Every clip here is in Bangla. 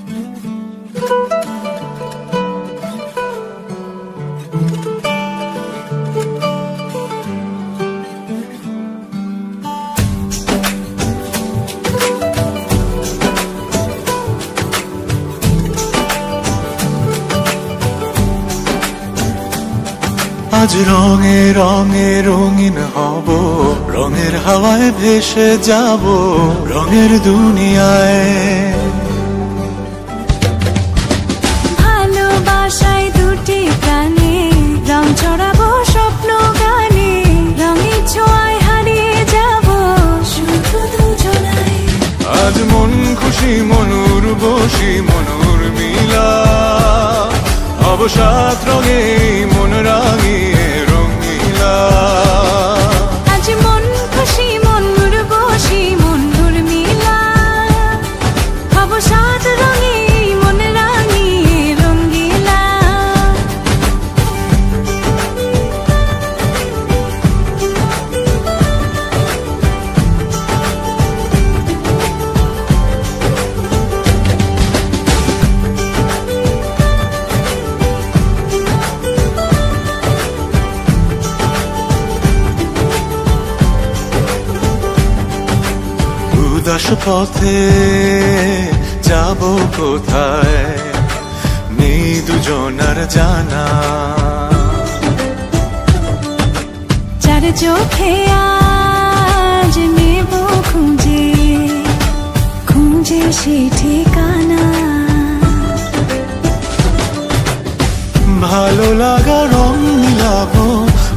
আজ রঙে রঙে রঙিন হব, রঙের হাওয়ায় ভেসে যাব রঙের দুনিয়ায়। ভালোবাসায় দুটি প্রাণে রং চড়াবো স্বপ্ন গানে, রঙের ছোঁয়ায় হারিয়ে যাব শুধু দুজনায়। আজ মন খুশি মনুর বসি মনুর মিলা, অবসাদ রঙে মন রাঙিয়ে রঙিলা। আজ মন খুশি মনুর বসি মনুর মিলা, অবসাদ রঙে মন রাঙিয়ে রঙিলা। উদাস পথে যাব কোথায় নেই দুজনার জানা, চার চোখে আজ নেব খুঁজে খুঁজে সে ঠিকানা। ভালো লাগা রং মিলাবো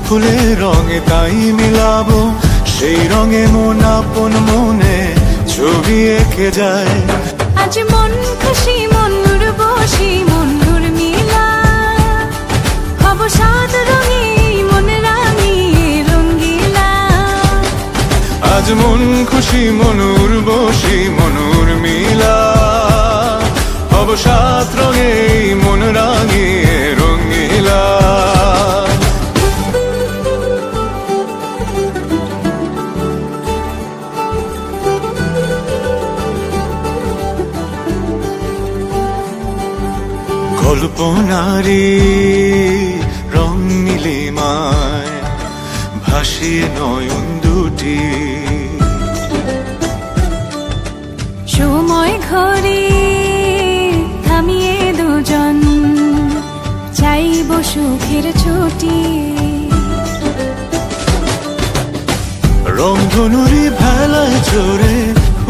ফুলের রঙে তাই মিলাবো, সেই রঙে মন আপন মনে ছবি এঁকে যায়। আজ মন খুশি মনুর বসি মনুর মিলা, অবসাদ রঙে মন রাঙিয়ে রঙিলা। আজ মন খুশি মনুর বসি মনুর মিলা, অবসাদ রঙে মন রাঙিয়ে রঙিলা। কল্পনারি রং নীলিমায় ভাসিয়ে নয়ন দুটি, সময় ঘরে থামিয়ে দুজন চাইব সুখের ছুটি। রংধনুরি ভেলায় চড়ে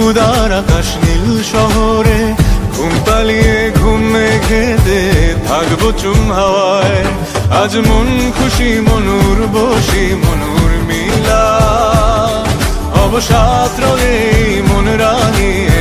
উদার আকাশ নীল শহরে, ঘুম পালিয়ে ঘুম মেঘেতে থাকবো চুম হাওয়ায়। আজ মন খুশি মনুর বসি মনুর মিলা, অবসাদ রঙে মন রাঙিয়ে